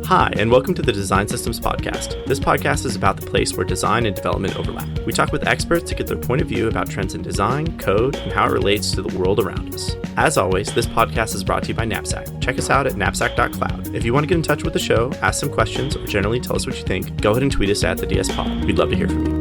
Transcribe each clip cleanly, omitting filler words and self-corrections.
Hi, and welcome to the Design Systems Podcast. This podcast is about the place where design and development overlap. We talk with experts to get their point of view about trends in design, code, and how it relates to the world around us. As always, this podcast is brought to you by Knapsack. Check us out at knapsack.cloud. If you want to get in touch with the show, ask some questions, or generally tell us what you think, go ahead and tweet us at the DS Pod. We'd love to hear from you.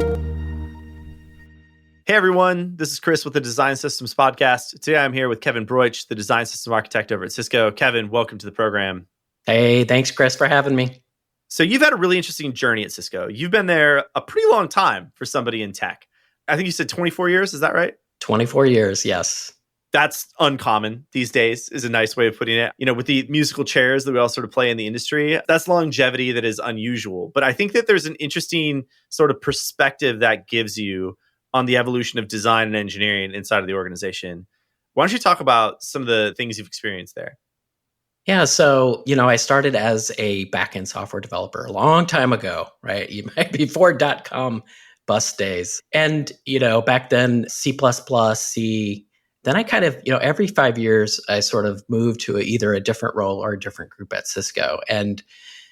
Hey everyone, this is Chris with the Design Systems Podcast. Today I'm here with Kevin Broich, the Design System Architect over at Cisco. Kevin, welcome to the program. Hey, thanks, Chris, for having me. So you've had a really interesting journey at Cisco. You've been there a pretty long time for somebody in tech. I think you said 24 years. Is that right? 24 years, yes. That's uncommon these days, is a nice way of putting it. You know, with the musical chairs that we all sort of play in the industry, that's longevity that is unusual. But I think that there's an interesting sort of perspective that gives you on the evolution of design and engineering inside of the organization. Why don't you talk about some of the things you've experienced there? Yeah, so, I started as a backend software developer a long time ago, right? Before .com bust days. And, back then, C++, C, then I kind of, every 5 years, I sort of moved to either a different role or a different group at Cisco. And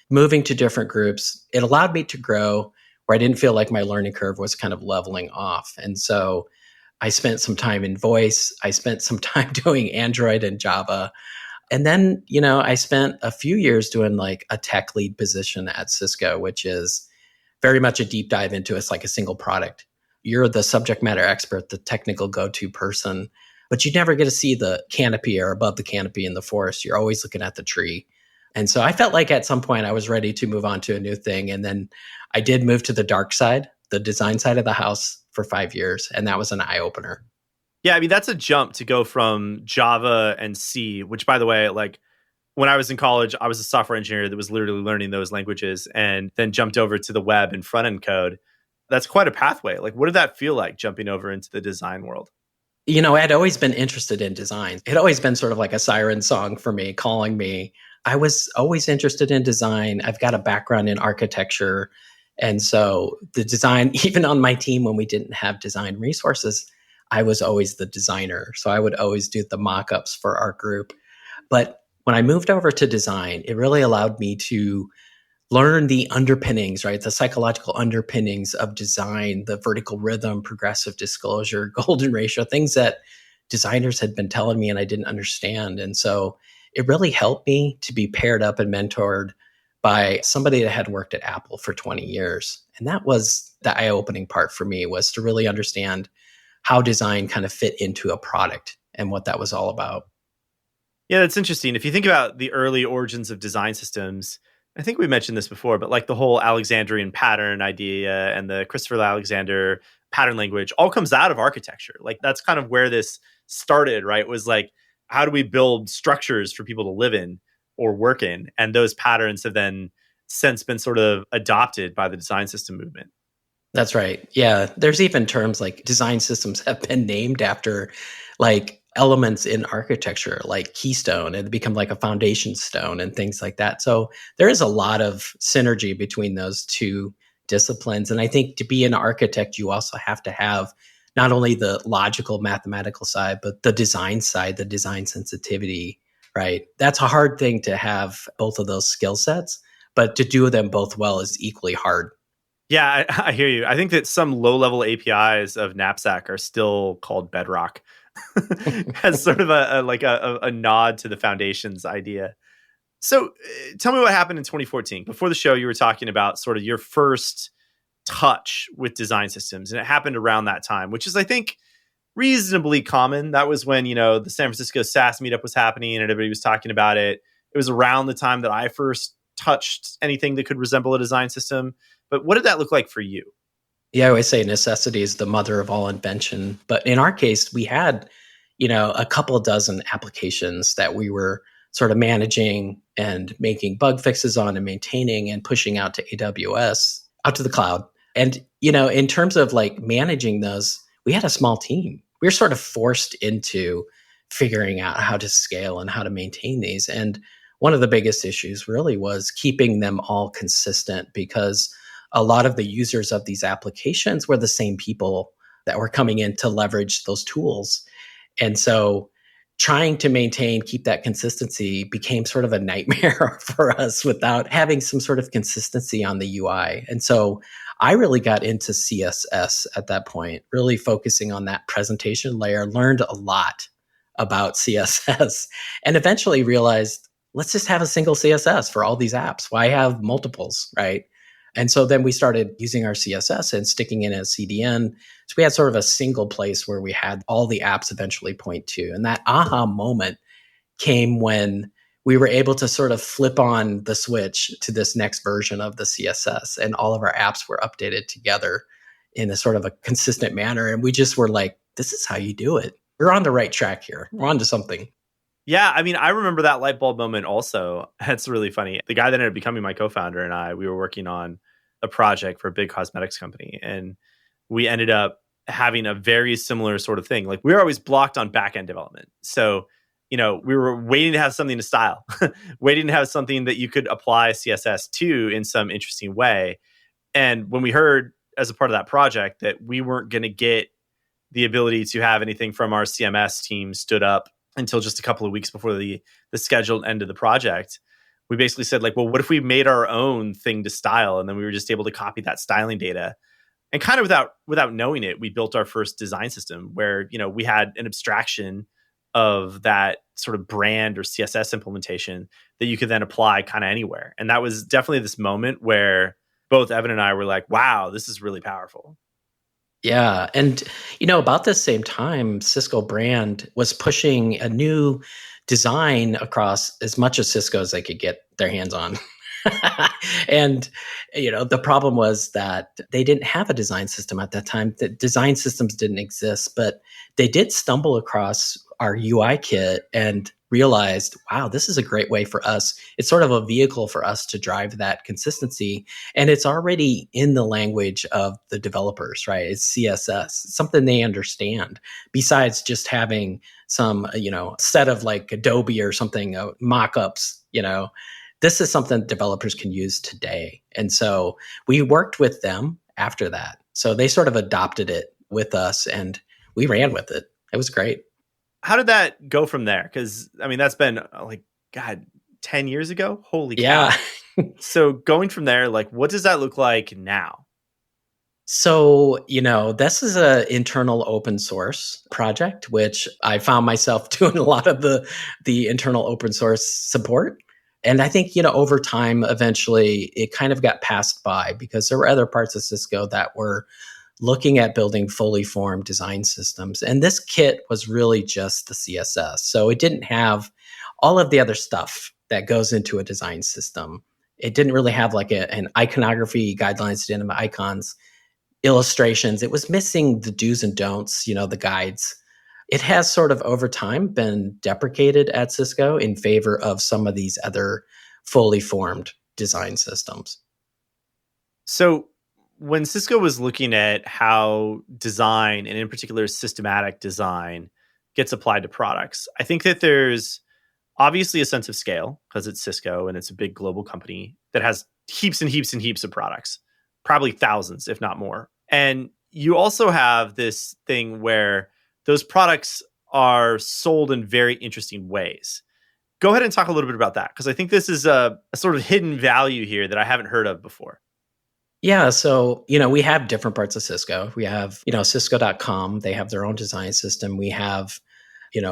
moving to different groups, it allowed me to grow where I didn't feel like my learning curve was kind of leveling off. And so I spent some time in voice. I spent some time doing Android and Java. And then, I spent a few years doing like a tech lead position at Cisco, which is very much a deep dive into it's like a single product. You're the subject matter expert, the technical go-to person, but you never get to see the canopy or above the canopy in the forest. You're always looking at the tree. And so I felt like at some point I was ready to move on to a new thing. And then I did move to the dark side, the design side of the house for 5 years. And that was an eye-opener. Yeah, I mean, that's a jump to go from Java and C, which, by the way, like when I was in college, I was a software engineer that was literally learning those languages and then jumped over to the web and front end code. That's quite a pathway. Like, what did that feel like jumping over into the design world? I'd always been interested in design. It had always been sort of like a siren song for me, calling me. I was always interested in design. I've got a background in architecture. And so the design, even on my team when we didn't have design resources, I was always the designer. So I would always do the mock-ups for our group. But when I moved over to design, it really allowed me to learn the underpinnings, right? The psychological underpinnings of design, the vertical rhythm, progressive disclosure, golden ratio, things that designers had been telling me and I didn't understand. And so it really helped me to be paired up and mentored by somebody that had worked at Apple for 20 years. And that was the eye-opening part for me, was to really understand how design kind of fit into a product and what that was all about. Yeah, that's interesting. If you think about the early origins of design systems, I think we mentioned this before, but like the whole Alexandrian pattern idea and the Christopher Alexander pattern language all comes out of architecture. Like that's kind of where this started, right? Was like, how do we build structures for people to live in or work in? And those patterns have then since been sort of adopted by the design system movement. That's right. Yeah. There's even terms like design systems have been named after like elements in architecture, like keystone, and they become like a foundation stone and things like that. So there is a lot of synergy between those two disciplines. And I think to be an architect, you also have to have not only the logical mathematical side, but the design side, the design sensitivity, right? That's a hard thing to have both of those skill sets, but to do them both well is equally hard. Yeah, I hear you. I think that some low-level APIs of Knapsack are still called Bedrock as sort of a nod to the foundations idea. So tell me what happened in 2014. Before the show, you were talking about sort of your first touch with design systems, and it happened around that time, which is, I think, reasonably common. That was when, the San Francisco SaaS meetup was happening and everybody was talking about it. It was around the time that I first touched anything that could resemble a design system. But what did that look like for you? Yeah, I always say necessity is the mother of all invention. But in our case, we had, a couple dozen applications that we were sort of managing and making bug fixes on and maintaining and pushing out to AWS, out to the cloud. And, in terms of like managing those, we had a small team. We were sort of forced into figuring out how to scale and how to maintain these. And one of the biggest issues really was keeping them all consistent, because a lot of the users of these applications were the same people that were coming in to leverage those tools. And so trying to keep that consistency became sort of a nightmare for us without having some sort of consistency on the UI. And so I really got into CSS at that point, really focusing on that presentation layer, learned a lot about CSS, and eventually realized, let's just have a single CSS for all these apps. Why have multiples, right? And so then we started using our CSS and sticking in as CDN. So we had sort of a single place where we had all the apps eventually point to. And that aha moment came when we were able to sort of flip on the switch to this next version of the CSS, and all of our apps were updated together in a sort of a consistent manner. And we just were like, this is how you do it. We're on the right track here. We're on to something. Yeah, I mean, I remember that light bulb moment also. That's really funny. The guy that ended up becoming my co-founder and I, we were working on a project for a big cosmetics company. And we ended up having a very similar sort of thing. Like, we were always blocked on backend development. So, we were waiting to have something to style, waiting to have something that you could apply CSS to in some interesting way. And when we heard as a part of that project that we weren't going to get the ability to have anything from our CMS team stood up until just a couple of weeks before the scheduled end of the project, we basically said, like, well, what if we made our own thing to style? And then we were just able to copy that styling data. And kind of without knowing it, we built our first design system where, we had an abstraction of that sort of brand or CSS implementation that you could then apply kind of anywhere. And that was definitely this moment where both Evan and I were like, wow, this is really powerful. Yeah. And, about the same time, Cisco brand was pushing a new design across as much of Cisco as they could get their hands on. And, the problem was that they didn't have a design system at that time. The design systems didn't exist, but they did stumble across our UI kit and realized, wow, this is a great way for us. It's sort of a vehicle for us to drive that consistency. And it's already in the language of the developers, right? It's CSS, something they understand, besides just having some, set of like Adobe or something, mock-ups, this is something developers can use today. And so we worked with them after that. So they sort of adopted it with us and we ran with it. It was great. How did that go from there? Because, I mean, that's been like, God, 10 years ago? Holy cow. Yeah. So going from there, like, what does that look like now? So, this is an internal open source project, which I found myself doing a lot of the internal open source support. And I think, over time, eventually it kind of got passed by because there were other parts of Cisco that were looking at building fully formed design systems. And this kit was really just the CSS. So it didn't have all of the other stuff that goes into a design system. It didn't really have like an iconography guidelines, it didn't have icons, illustrations. It was missing the do's and don'ts, the guides. It has sort of over time been deprecated at Cisco in favor of some of these other fully formed design systems. So when Cisco was looking at how design, and in particular systematic design, gets applied to products, I think that there's obviously a sense of scale because it's Cisco and it's a big global company that has heaps and heaps and heaps of products, probably thousands, if not more. And you also have this thing where those products are sold in very interesting ways. Go ahead and talk a little bit about that, because I think this is a sort of hidden value here that I haven't heard of before. Yeah, so, we have different parts of Cisco. We have, Cisco.com. They have their own design system. We have,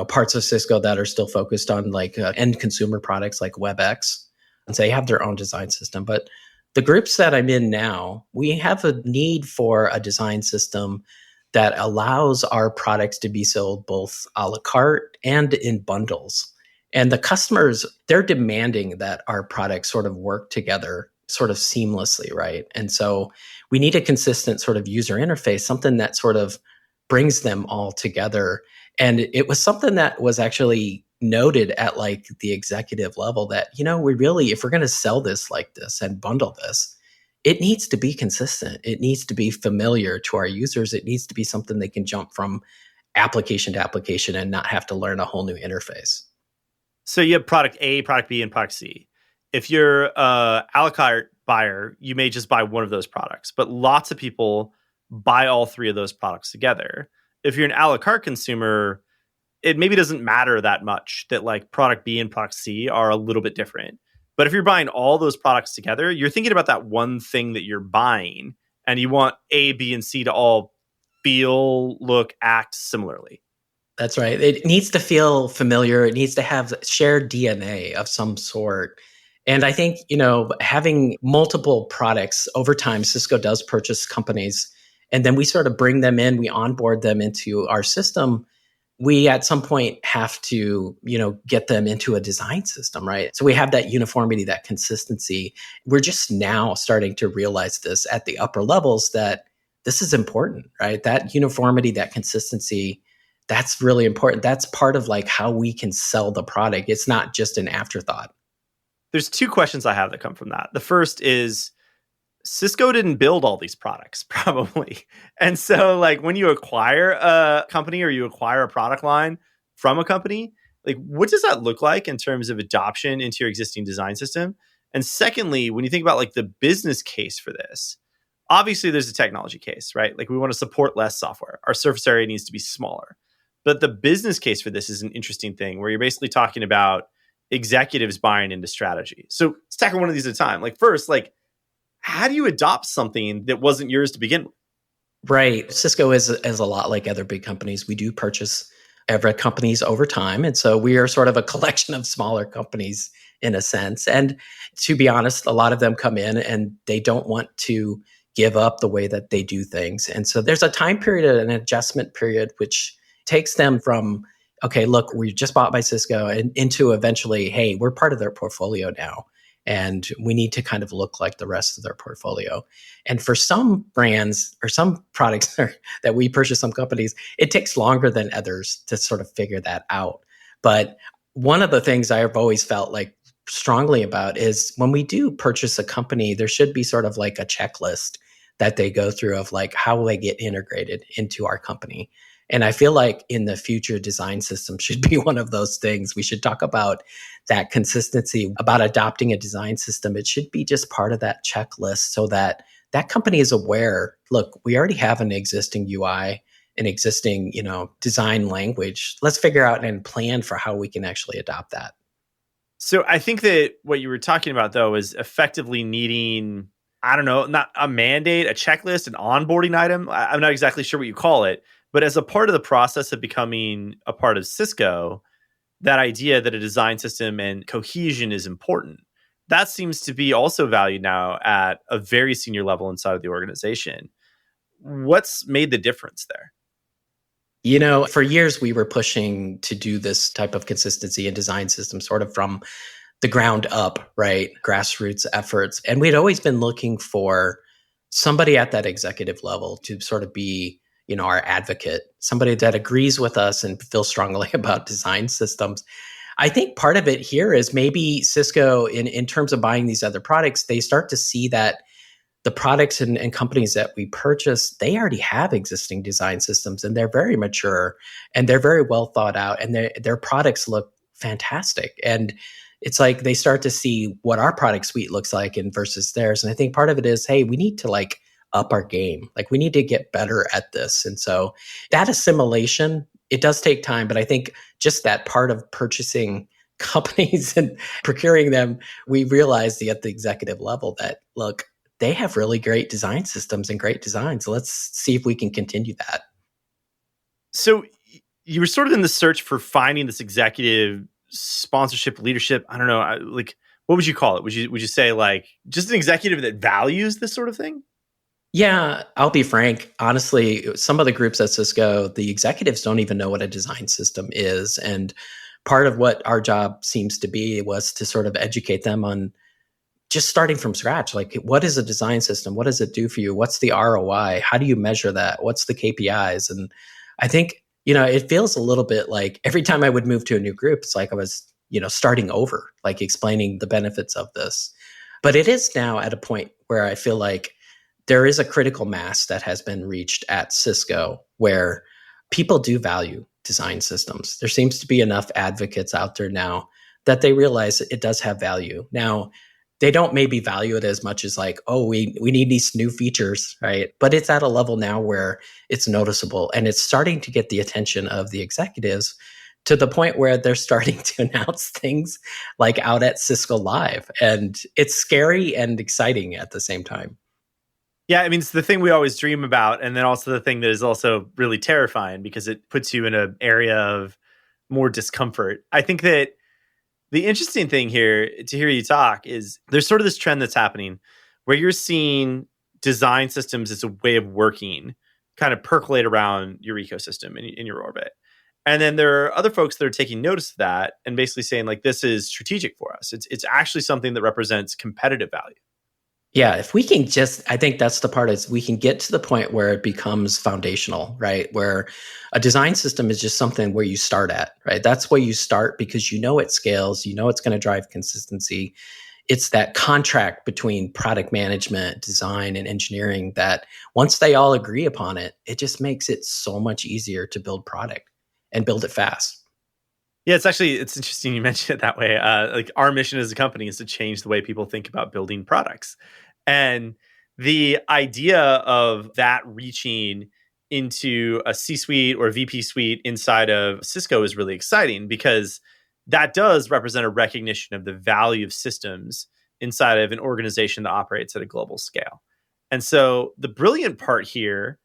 parts of Cisco that are still focused on like end consumer products like WebEx. And so they have their own design system. But the groups that I'm in now, we have a need for a design system that allows our products to be sold both a la carte and in bundles. And the customers, they're demanding that our products sort of work together sort of seamlessly, right? And so we need a consistent sort of user interface, something that sort of brings them all together. And it was something that was actually noted at like the executive level that, we really, if we're going to sell this like this and bundle this, it needs to be consistent. It needs to be familiar to our users. It needs to be something they can jump from application to application and not have to learn a whole new interface. So you have product A, product B, and product C. If you're a la carte buyer, you may just buy one of those products, but lots of people buy all three of those products together. If you're an a la carte consumer, it maybe doesn't matter that much that like product B and product C are a little bit different. But if you're buying all those products together, you're thinking about that one thing that you're buying, and you want A, B, and C to all feel, look, act similarly. That's right. It needs to feel familiar. It needs to have shared DNA of some sort. And I think, having multiple products over time, Cisco does purchase companies, and then we sort of bring them in, we onboard them into our system. We at some point have to, get them into a design system, right? So we have that uniformity, that consistency. We're just now starting to realize this at the upper levels that this is important, right? That uniformity, that consistency, that's really important. That's part of like how we can sell the product. It's not just an afterthought. There's two questions I have that come from that. The first is Cisco didn't build all these products, probably. And so, like, when you acquire a company or you acquire a product line from a company, like, what does that look like in terms of adoption into your existing design system? And secondly, when you think about like the business case for this, obviously there's a technology case, right? Like, we want to support less software. Our surface area needs to be smaller. But the business case for this is an interesting thing where you're basically talking about executives buying into strategy. So let's tackle one of these at a time. Like, first, like, how do you adopt something that wasn't yours to begin with? Right. Cisco is a lot like other big companies. We do purchase every companies over time. And so we are sort of a collection of smaller companies in a sense. And to be honest, a lot of them come in and they don't want to give up the way that they do things. And so there's a time period, an adjustment period, which takes them from, okay, look, we just bought by Cisco, and into eventually, hey, we're part of their portfolio now. And we need to kind of look like the rest of their portfolio. And for some brands or some products that we purchase, some companies, it takes longer than others to sort of figure that out. But one of the things I've always felt like strongly about is when we do purchase a company, there should be sort of like a checklist that they go through of like how will they get integrated into our company. And I feel like in the future, design system should be one of those things. We should talk about that consistency, about adopting a design system. It should be just part of that checklist so that that company is aware, look, we already have an existing UI, an existing, design language. Let's figure out and plan for how we can actually adopt that. So I think that what you were talking about, though, is effectively needing, I don't know, not a mandate, a checklist, an onboarding item. I'm not exactly sure what you call it. But as a part of the process of becoming a part of Cisco, that idea that a design system and cohesion is important, that seems to be also valued now at a very senior level inside of the organization. What's made the difference there? For years, we were pushing to do this type of consistency and design system sort of from the ground up, right? Grassroots efforts. And we'd always been looking for somebody at that executive level to sort of be our advocate, somebody that agrees with us and feels strongly about design systems. I think part of it here is maybe Cisco, in terms of buying these other products, they start to see that the products and companies that we purchase, they already have existing design systems and they're very mature and they're very well thought out and their products look fantastic. And it's like they start to see what our product suite looks like and versus theirs. And I think part of it is, hey, we need to like up our game. Like we need to get better at this. And so that assimilation, it does take time, but I think just that part of purchasing companies and procuring them, we realized at the executive level that, look, they have really great design systems and great designs. So let's see if we can continue that. So you were sort of in the search for finding this executive sponsorship, leadership. I don't know, like, what would you call it? Would you say like just an executive that values this sort of thing? Yeah, I'll be frank. Honestly, some of the groups at Cisco, the executives don't even know what a design system is. And part of what our job seems to be was to sort of educate them on just starting from scratch. Like, what is a design system? What does it do for you? What's the ROI? How do you measure that? What's the KPIs? And I think, it feels a little bit like every time I would move to a new group, it's like I was, starting over, like explaining the benefits of this. But it is now at a point where I feel like there is a critical mass that has been reached at Cisco where people do value design systems. There seems to be enough advocates out there now that they realize it does have value. Now, they don't maybe value it as much as like, oh, we need these new features, right? But it's at a level now where it's noticeable and it's starting to get the attention of the executives to the point where they're starting to announce things like out at Cisco Live. And it's scary and exciting at the same time. Yeah, I mean, it's the thing we always dream about, and then also the thing that is also really terrifying because it puts you in an area of more discomfort. I think that the interesting thing here to hear you talk is there's sort of this trend that's happening where you're seeing design systems as a way of working kind of percolate around your ecosystem in your orbit. And then there are other folks that are taking notice of that and basically saying, like, this is strategic for us. It's actually something that represents competitive value. Yeah, if we can just, I think that's the part is we can get to the point where it becomes foundational, right? Where a design system is just something where you start at, right? That's where you start because you know it scales, you know it's going to drive consistency. It's that contract between product management, design, and engineering that once they all agree upon it, it just makes it so much easier to build product and build it fast. Yeah, it's interesting you mentioned it that way. Like our mission as a company is to change the way people think about building products. And the idea of that reaching into a C-suite or VP suite inside of Cisco is really exciting because that does represent a recognition of the value of systems inside of an organization that operates at a global scale. And so the brilliant part here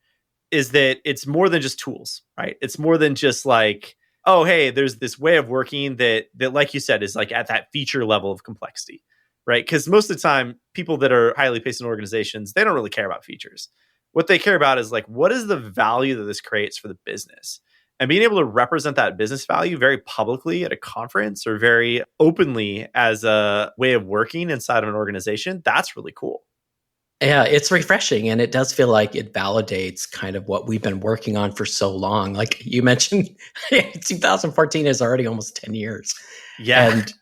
is that it's more than just tools, right? It's more than just like, oh, hey, there's this way of working that like you said is like at that feature level of complexity, right? Because most of the time, people that are highly paced in organizations, they don't really care about features. What they care about is like, what is the value that this creates for the business? And being able to represent that business value very publicly at a conference or very openly as a way of working inside of an organization, that's really cool. Yeah, it's refreshing and it does feel like it validates kind of what we've been working on for so long. Like you mentioned, 2014 is already almost 10 years. Yeah. And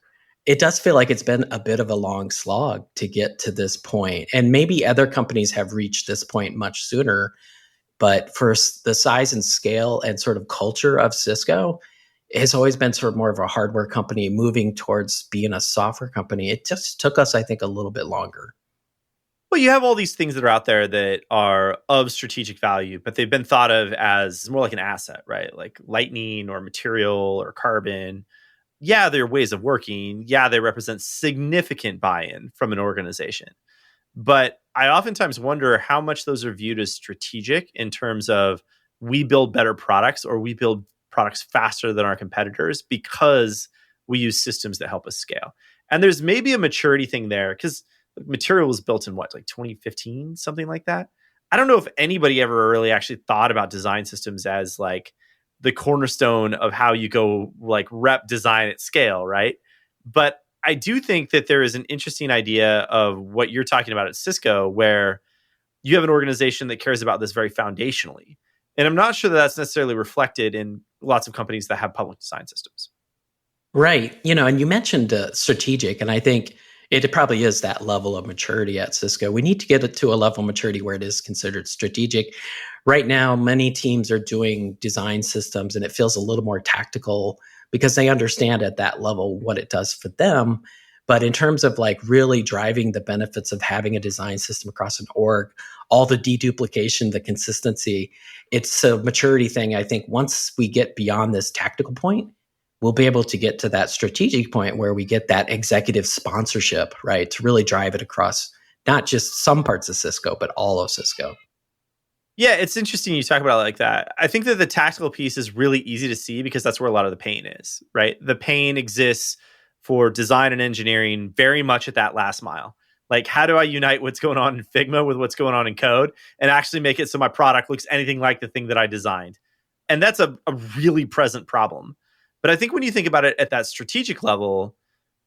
it does feel like it's been a bit of a long slog to get to this point. And maybe other companies have reached this point much sooner. But for the size and scale and sort of culture of Cisco, it has always been sort of more of a hardware company moving towards being a software company. It just took us, I think, a little bit longer. Well, you have all these things that are out there that are of strategic value, but they've been thought of as more like an asset, right? Like lightning or material or carbon. Yeah, they're ways of working. Yeah, they represent significant buy in from an organization. But I oftentimes wonder how much those are viewed as strategic in terms of we build better products or we build products faster than our competitors because we use systems that help us scale. And there's maybe a maturity thing there because material was built in what, like 2015, something like that. I don't know if anybody ever really actually thought about design systems as like the cornerstone of how you go like rep design at scale, right? But I do think that there is an interesting idea of what you're talking about at Cisco, where you have an organization that cares about this very foundationally. And I'm not sure that that's necessarily reflected in lots of companies that have public design systems. Right. And you mentioned strategic, and I think it probably is that level of maturity at Cisco. We need to get it to a level of maturity where it is considered strategic. Right now, many teams are doing design systems, and it feels a little more tactical because they understand at that level what it does for them. But in terms of like really driving the benefits of having a design system across an org, all the deduplication, the consistency, it's a maturity thing. I think once we get beyond this tactical point, we'll be able to get to that strategic point where we get that executive sponsorship, right? To really drive it across not just some parts of Cisco, but all of Cisco. Yeah, it's interesting you talk about it like that. I think that the tactical piece is really easy to see because that's where a lot of the pain is, right? The pain exists for design and engineering very much at that last mile. Like, how do I unite what's going on in Figma with what's going on in code and actually make it so my product looks anything like the thing that I designed? And that's a really present problem. But I think when you think about it at that strategic level,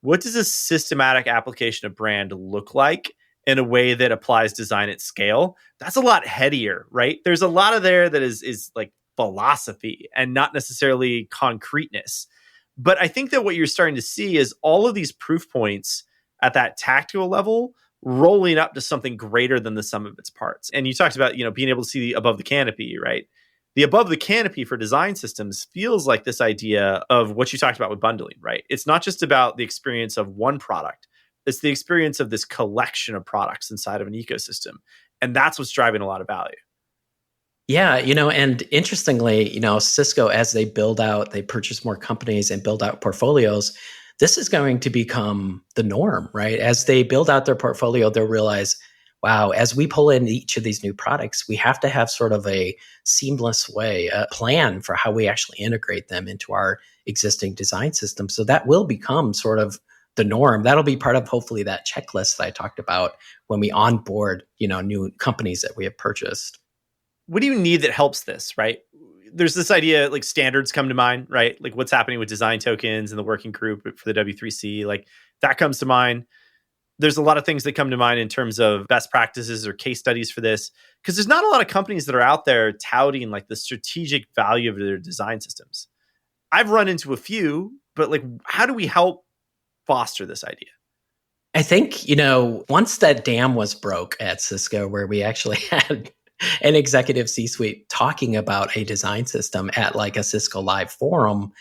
what does a systematic application of brand look like in a way that applies design at scale? That's a lot headier, right? There's a lot of there that is like philosophy and not necessarily concreteness. But I think that what you're starting to see is all of these proof points at that tactical level rolling up to something greater than the sum of its parts. And you talked about, being able to see above the canopy, right? The above the canopy for design systems feels like this idea of what you talked about with bundling, right? It's not just about the experience of one product. It's the experience of this collection of products inside of an ecosystem. And that's what's driving a lot of value. Yeah, and interestingly, Cisco, as they build out, they purchase more companies and build out portfolios, this is going to become the norm, right? As they build out their portfolio, they'll realize, wow, as we pull in each of these new products, we have to have sort of a seamless way, a plan for how we actually integrate them into our existing design system. So that will become sort of the norm. That'll be part of hopefully that checklist that I talked about when we onboard, new companies that we have purchased. What do you need that helps this, right? There's this idea, like standards come to mind, right? Like what's happening with design tokens and the working group for the W3C, like that comes to mind. There's a lot of things that come to mind in terms of best practices or case studies for this, because there's not a lot of companies that are out there touting like the strategic value of their design systems. I've run into a few, but like, how do we help foster this idea? I think, once that dam was broke at Cisco, where we actually had an executive C suite talking about a design system at like a Cisco Live forum,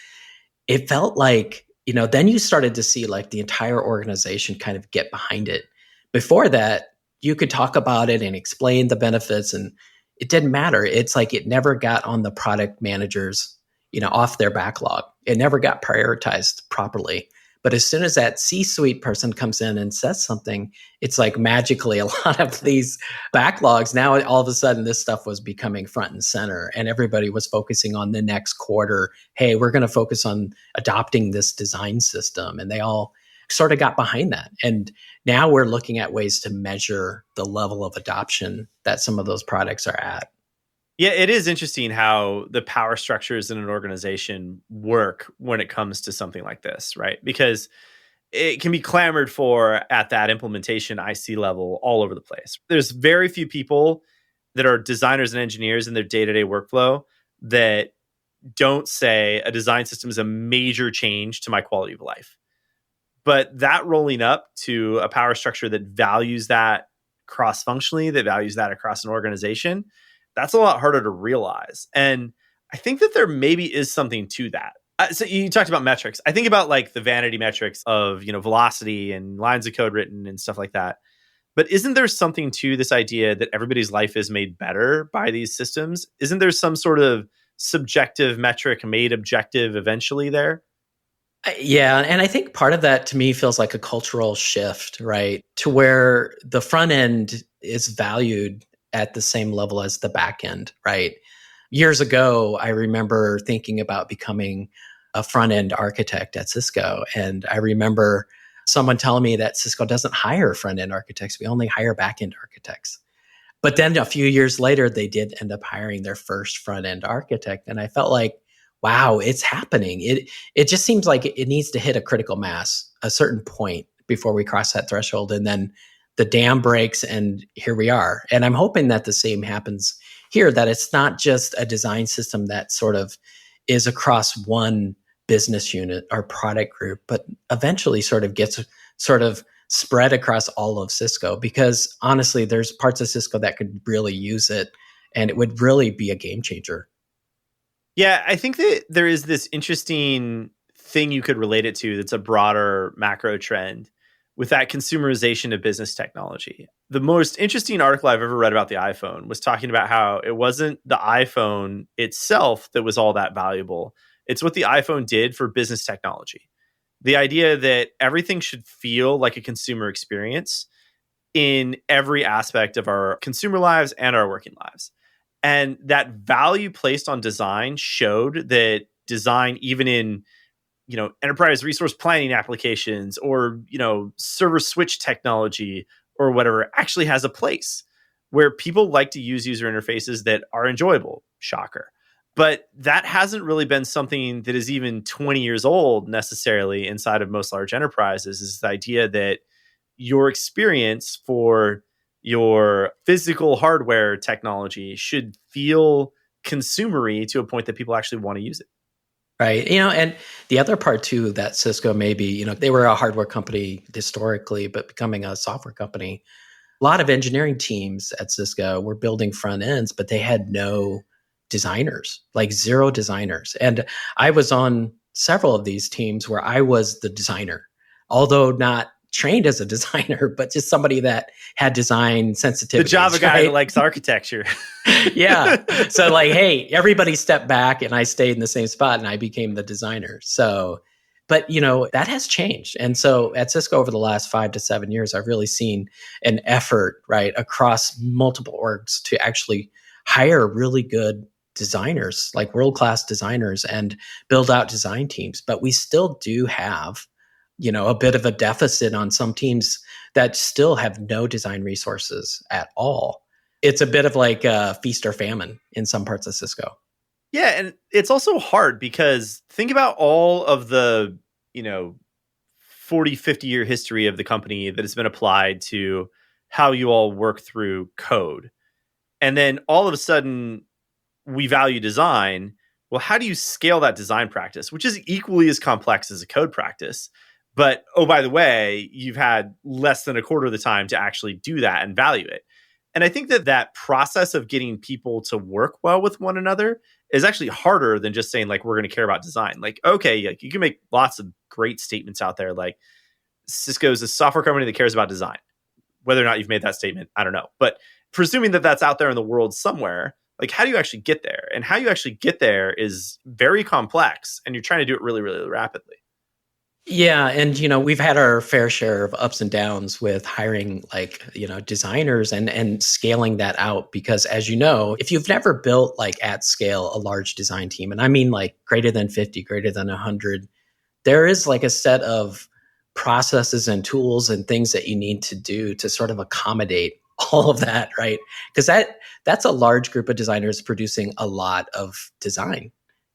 it felt like, then you started to see like the entire organization kind of get behind it. Before that, you could talk about it and explain the benefits, and it didn't matter. It's like it never got on the product managers, off their backlog. It never got prioritized properly. But as soon as that C-suite person comes in and says something, it's like magically a lot of these backlogs. Now, all of a sudden, this stuff was becoming front and center, and everybody was focusing on the next quarter. Hey, we're going to focus on adopting this design system. And they all sort of got behind that. And now we're looking at ways to measure the level of adoption that some of those products are at. Yeah, it is interesting how the power structures in an organization work when it comes to something like this, right? Because it can be clamored for at that implementation IC level all over the place. There's very few people that are designers and engineers in their day-to-day workflow that don't say a design system is a major change to my quality of life. But that rolling up to a power structure that values that cross-functionally, that values that across an organization, that's a lot harder to realize. And I think that there maybe is something to that. So you talked about metrics. I think about like the vanity metrics of, velocity and lines of code written and stuff like that. But isn't there something to this idea that everybody's life is made better by these systems? Isn't there some sort of subjective metric made objective eventually there? Yeah. And I think part of that to me feels like a cultural shift, right? To where the front end is valued at the same level as the back end, right? Years ago, I remember thinking about becoming a front end architect at Cisco. And I remember someone telling me that Cisco doesn't hire front end architects, we only hire back end architects. But then a few years later, they did end up hiring their first front end architect. And I felt like, wow, it's happening. It just seems like it needs to hit a critical mass, a certain point before we cross that threshold. And then the dam breaks and here we are. And I'm hoping that the same happens here, that it's not just a design system that sort of is across one business unit or product group, but eventually sort of gets sort of spread across all of Cisco, because honestly, there's parts of Cisco that could really use it and it would really be a game changer. Yeah, I think that there is this interesting thing you could relate it to that's a broader macro trend with that consumerization of business technology. The most interesting article I've ever read about the iPhone was talking about how it wasn't the iPhone itself that was all that valuable. It's what the iPhone did for business technology. The idea that everything should feel like a consumer experience in every aspect of our consumer lives and our working lives. And that value placed on design showed that design, even in enterprise resource planning applications or server switch technology or whatever, actually has a place where people like to use user interfaces that are enjoyable. Shocker. But that hasn't really been something that is even 20 years old necessarily inside of most large enterprises, is the idea that your experience for your physical hardware technology should feel consumery to a point that people actually want to use it. Right. And the other part too, that Cisco maybe, they were a hardware company historically, but becoming a software company. A lot of engineering teams at Cisco were building front ends, but they had no designers, like zero designers. And I was on several of these teams where I was the designer, although not trained as a designer, but just somebody that had design The sensitivities. Java guy right? that likes architecture. Yeah. So like, hey, everybody stepped back and I stayed in the same spot and I became the designer. So, but that has changed. And so at Cisco over the last 5 to 7 years, I've really seen an effort, right, across multiple orgs to actually hire really good designers, like world-class designers, and build out design teams. But we still do have, a bit of a deficit on some teams that still have no design resources at all. It's a bit of like feast or famine in some parts of Cisco. Yeah, and it's also hard because think about all of the, 40, 50-year history of the company that has been applied to how you all work through code. And then all of a sudden, we value design. Well, how do you scale that design practice, which is equally as complex as a code practice? But, oh, by the way, you've had less than a quarter of the time to actually do that and value it. And I think that process of getting people to work well with one another is actually harder than just saying, like, we're going to care about design. Like, okay, like, you can make lots of great statements out there. Like, Cisco is a software company that cares about design. Whether or not you've made that statement, I don't know. But presuming that that's out there in the world somewhere, like, how do you actually get there? And how you actually get there is very complex, and you're trying to do it really, really rapidly. Yeah, and we've had our fair share of ups and downs with hiring designers and scaling that out, because as you know, if you've never built like at scale a large design team, and I mean like greater than 50, greater than 100, there is like a set of processes and tools and things that you need to do to sort of accommodate all of that, right? Because that's a large group of designers producing a lot of design.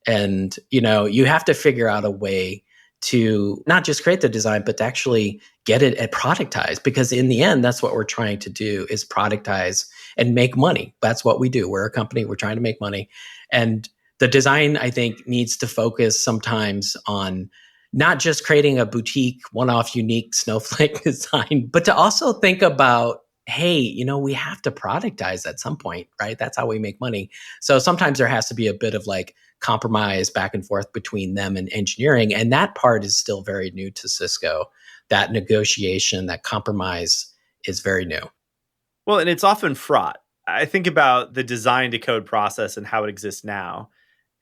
And you have to figure out a way to not just create the design, but to actually get it at productized, because in the end, that's what we're trying to do, is productize and make money. That's what we do. We're a company, we're trying to make money. And the design, I think, needs to focus sometimes on not just creating a boutique, one-off, unique snowflake design, but to also think about, hey, we have to productize at some point, right? That's how we make money. So sometimes there has to be a bit of like compromise back and forth between them and engineering. And that part is still very new to Cisco. That negotiation, that compromise is very new. Well, and it's often fraught. I think about the design to code process and how it exists now.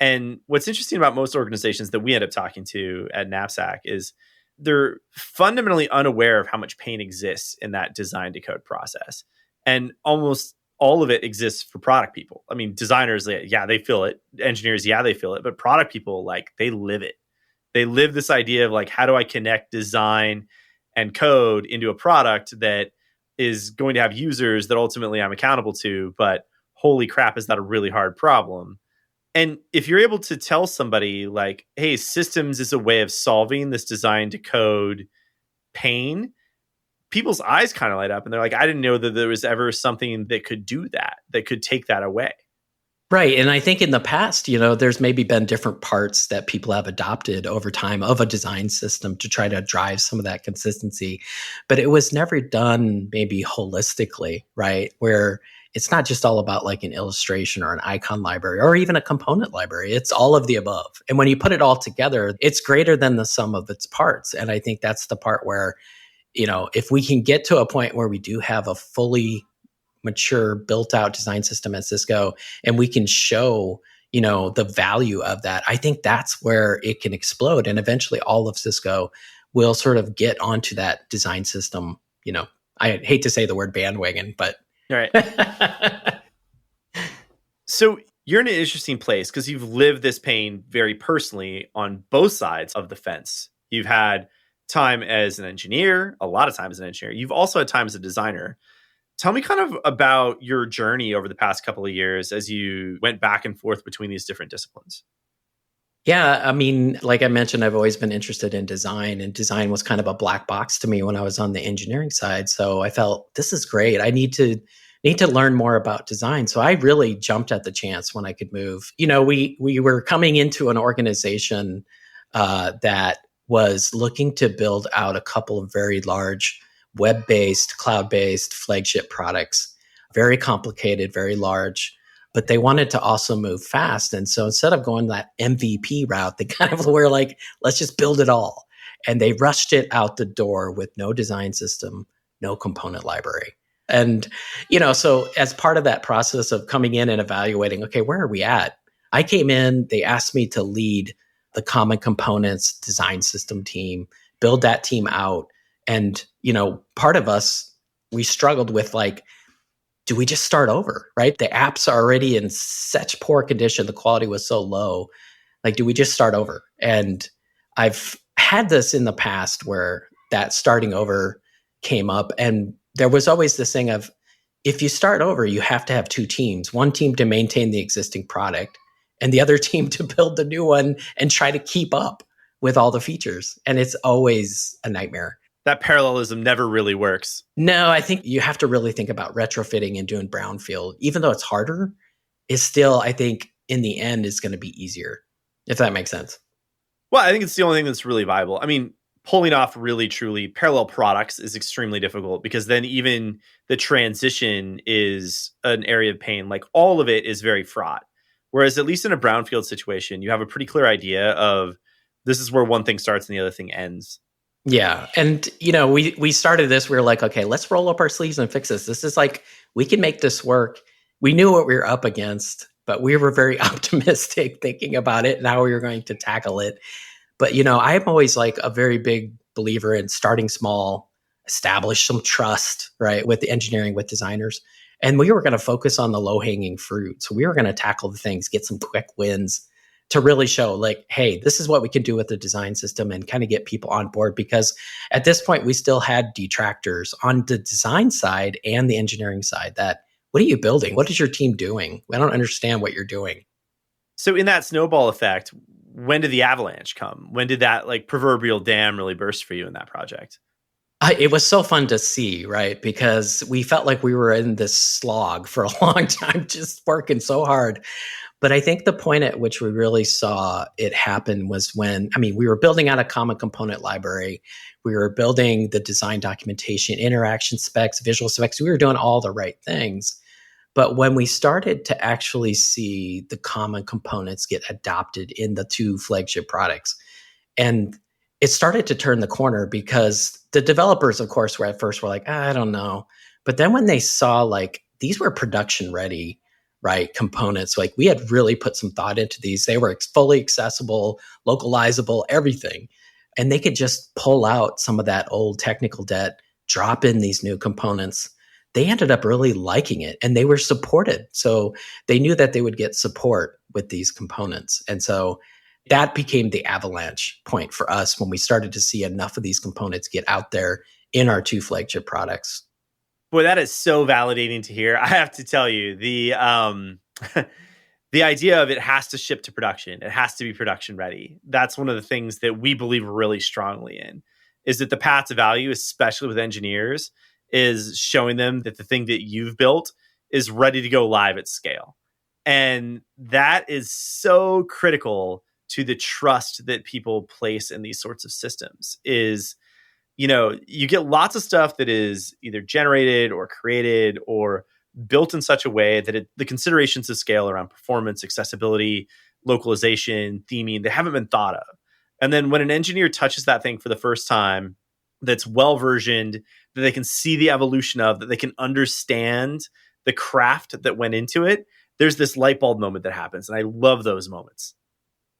And what's interesting about most organizations that we end up talking to at Knapsack is they're fundamentally unaware of how much pain exists in that design to code process. And almost all of it exists for product people. I mean, designers, yeah, they feel it. Engineers, yeah, they feel it. But product people, like, they live it. They live this idea of like, how do I connect design and code into a product that is going to have users that ultimately I'm accountable to? But holy crap, is that a really hard problem? And if you're able to tell somebody like, hey, systems is a way of solving this design to code pain, people's eyes kind of light up and they're like, I didn't know that there was ever something that could do that, that could take that away. Right. And I think in the past, there's maybe been different parts that people have adopted over time of a design system to try to drive some of that consistency. But it was never done maybe holistically, right? Where it's not just all about like an illustration or an icon library or even a component library. It's all of the above. And when you put it all together, it's greater than the sum of its parts. And I think that's the part where, if we can get to a point where we do have a fully mature, built out design system at Cisco, and we can show, the value of that, I think that's where it can explode. And eventually all of Cisco will sort of get onto that design system. I hate to say the word bandwagon, but. All right. So you're in an interesting place because you've lived this pain very personally on both sides of the fence. You've had time as an engineer, a lot of time as an engineer. You've also had time as a designer. Tell me kind of about your journey over the past couple of years as you went back and forth between these different disciplines. Yeah, I mean, like I mentioned, I've always been interested in design, and design was kind of a black box to me when I was on the engineering side. So I felt this is great. I need to learn more about design. So I really jumped at the chance when I could move. We were coming into an organization that was looking to build out a couple of very large web-based, cloud-based flagship products, very complicated, very large, but they wanted to also move fast. And so instead of going that MVP route, they kind of were like, let's just build it all. And they rushed it out the door with no design system, no component library. And, so as part of that process of coming in and evaluating, okay, where are we at? I came in, they asked me to lead the common components design system team, build that team out. And, part of us, we struggled with like, do we just start over, right? The apps are already in such poor condition. The quality was so low. Like, do we just start over? And I've had this in the past where that starting over came up. And there was always this thing of, if you start over, you have to have two teams, one team to maintain the existing product and the other team to build the new one and try to keep up with all the features. And it's always a nightmare. That parallelism never really works. No, I think you have to really think about retrofitting and doing brownfield. Even though it's harder, it's still, I think, in the end, is going to be easier, if that makes sense. Well, I think it's the only thing that's really viable. I mean, pulling off really, truly parallel products is extremely difficult because then even the transition is an area of pain. Like all of it is very fraught. Whereas at least in a brownfield situation, you have a pretty clear idea of this is where one thing starts and the other thing ends. Yeah. And, we started this, we were like, okay, let's roll up our sleeves and fix this. This is like, we can make this work. We knew what we were up against, but we were very optimistic thinking about it and how we were going to tackle it. But, I'm always like a very big believer in starting small, establish some trust, right, with the engineering, with designers. And we were going to focus on the low hanging fruit. So we were going to tackle the things, get some quick wins to really show like, hey, this is what we can do with the design system and kind of get people on board. Because at this point, we still had detractors on the design side and the engineering side that, what are you building? What is your team doing? I don't understand what you're doing. So in that snowball effect, when did the avalanche come? When did that like proverbial dam really burst for you in that project? It was so fun to see, right? Because we felt like we were in this slog for a long time, just working so hard. But I think the point at which we really saw it happen was when, we were building out a common component library. We were building the design documentation, interaction specs, visual specs. We were doing all the right things. But when we started to actually see the common components get adopted in the two flagship products, and it started to turn the corner because the developers, of course, were at first were like, I don't know. But then when they saw like these were production ready, right, components, like we had really put some thought into these. They were fully accessible, localizable, everything. And they could just pull out some of that old technical debt, drop in these new components. They ended up really liking it and they were supported. So they knew that they would get support with these components. And so that became the avalanche point for us when we started to see enough of these components get out there in our two flagship products. Boy, that is so validating to hear. I have to tell you, the the idea of it has to ship to production. It has to be production ready. That's one of the things that we believe really strongly in, is that the path to value, especially with engineers, is showing them that the thing that you've built is ready to go live at scale. And that is so critical to the trust that people place in these sorts of systems. Is, you get lots of stuff that is either generated or created or built in such a way that the considerations of scale around performance, accessibility, localization, theming, they haven't been thought of. And then when an engineer touches that thing for the first time, that's well versioned, that they can see the evolution of, that they can understand the craft that went into it, there's this light bulb moment that happens. And I love those moments.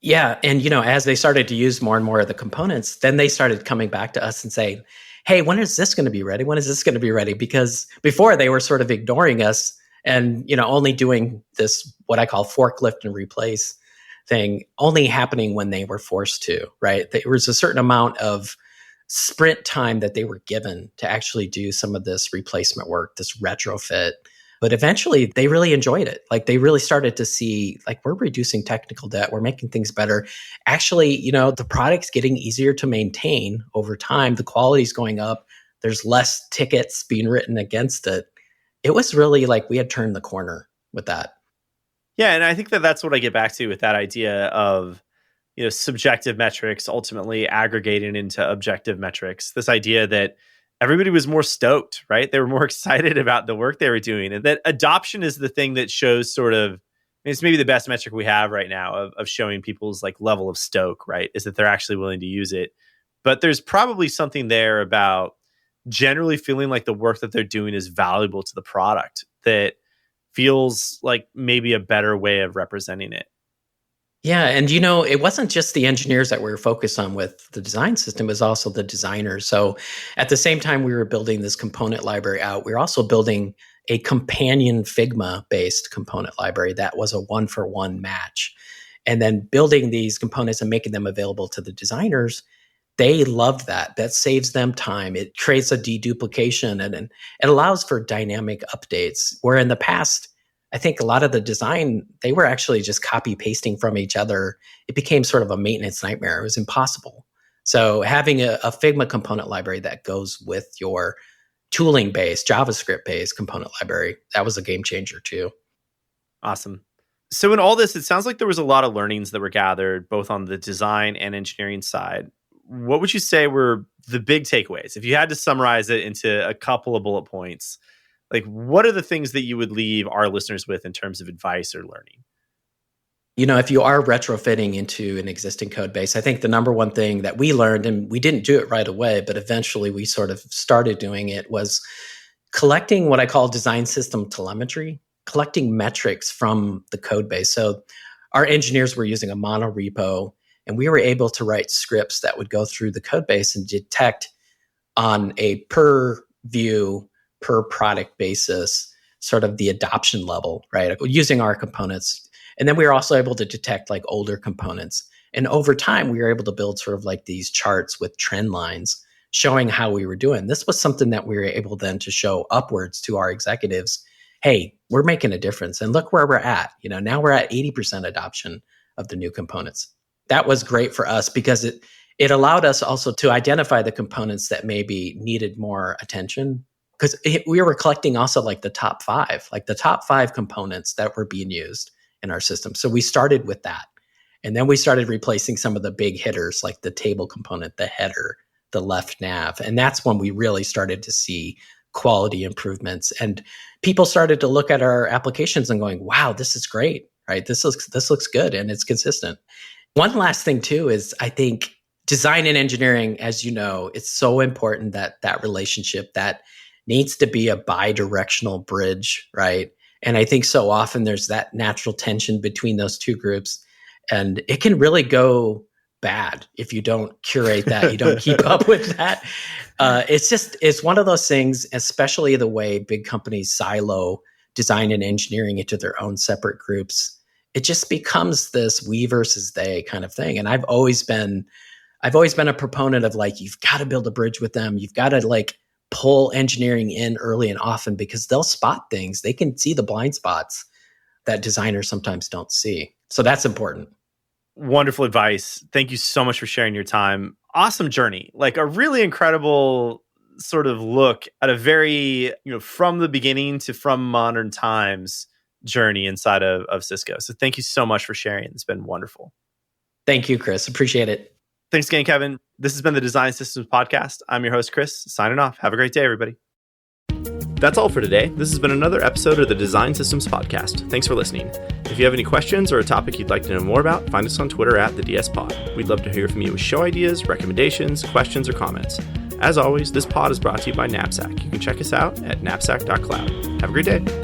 Yeah. And, as they started to use more and more of the components, then they started coming back to us and saying, hey, when is this going to be ready? When is this going to be ready? Because before they were sort of ignoring us and, only doing this, what I call forklift and replace thing, only happening when they were forced to, right? There was a certain amount of sprint time that they were given to actually do some of this replacement work, this retrofit. But eventually they really enjoyed it. Like they really started to see, like, we're reducing technical debt. We're making things better. Actually, the product's getting easier to maintain over time. The quality's going up. There's less tickets being written against it. It was really like we had turned the corner with that. Yeah. And I think that that's what I get back to with that idea of, subjective metrics ultimately aggregating into objective metrics. This idea that everybody was more stoked, right? They were more excited about the work they were doing. And that adoption is the thing that shows sort of, it's maybe the best metric we have right now of showing people's like level of stoke, right? Is that they're actually willing to use it. but there's probably something there about generally feeling like the work that they're doing is valuable to the product that feels like maybe a better way of representing it. Yeah, and it wasn't just the engineers that we were focused on with the design system, it was also the designers. So at the same time we were building this component library out, we were also building a companion Figma-based component library that was a one-for-one match. And then building these components and making them available to the designers, they loved that. That saves them time. It creates a deduplication and it allows for dynamic updates. Where in the past, I think a lot of the design, they were actually just copy pasting from each other. It became sort of a maintenance nightmare. It was impossible. So having a Figma component library that goes with your tooling-based, JavaScript-based component library, that was a game changer too. Awesome. So in all this, it sounds like there was a lot of learnings that were gathered both on the design and engineering side. What would you say were the big takeaways? If you had to summarize it into a couple of bullet points, like what are the things that you would leave our listeners with in terms of advice or learning? If you are retrofitting into an existing code base, I think the number one thing that we learned, and we didn't do it right away, but eventually we sort of started doing it, was collecting what I call design system telemetry, collecting metrics from the code base. So our engineers were using a monorepo, and we were able to write scripts that would go through the code base and detect on a per view, per product basis, sort of the adoption level, right? Using our components. And then we were also able to detect like older components. And over time, we were able to build sort of like these charts with trend lines showing how we were doing. This was something that we were able then to show upwards to our executives. Hey, we're making a difference. And look where we're at. Now we're at 80% adoption of the new components. That was great for us because it allowed us also to identify the components that maybe needed more attention. Because we were collecting also like the top five components that were being used in our system. So we started with that. And then we started replacing some of the big hitters like the table component, the header, the left nav. And that's when we really started to see quality improvements. And people started to look at our applications and going, wow, this is great, right? This looks good and it's consistent. One last thing too is I think design and engineering, as you know, it's so important that relationship that needs to be a bi-directional bridge, right? And I think so often there's that natural tension between those two groups. And it can really go bad if you don't curate that, you don't keep up with that. It's one of those things, especially the way big companies silo design and engineering into their own separate groups. It just becomes this we versus they kind of thing. And I've always been a proponent of like, you've got to build a bridge with them. You've got to like pull engineering in early and often because they'll spot things. They can see the blind spots that designers sometimes don't see. So that's important. Wonderful advice. Thank you so much for sharing your time. Awesome journey. Like a really incredible sort of look at a very, from the beginning to from modern times journey inside of Cisco. So thank you so much for sharing. It's been wonderful. Thank you, Chris. Appreciate it. Thanks again, Kevin. This has been the Design Systems Podcast. I'm your host, Chris, signing off. Have a great day, everybody. That's all for today. This has been another episode of the Design Systems Podcast. Thanks for listening. If you have any questions or a topic you'd like to know more about, find us on Twitter at the DS Pod. We'd love to hear from you with show ideas, recommendations, questions, or comments. As always, this pod is brought to you by Knapsack. You can check us out at knapsack.cloud. Have a great day.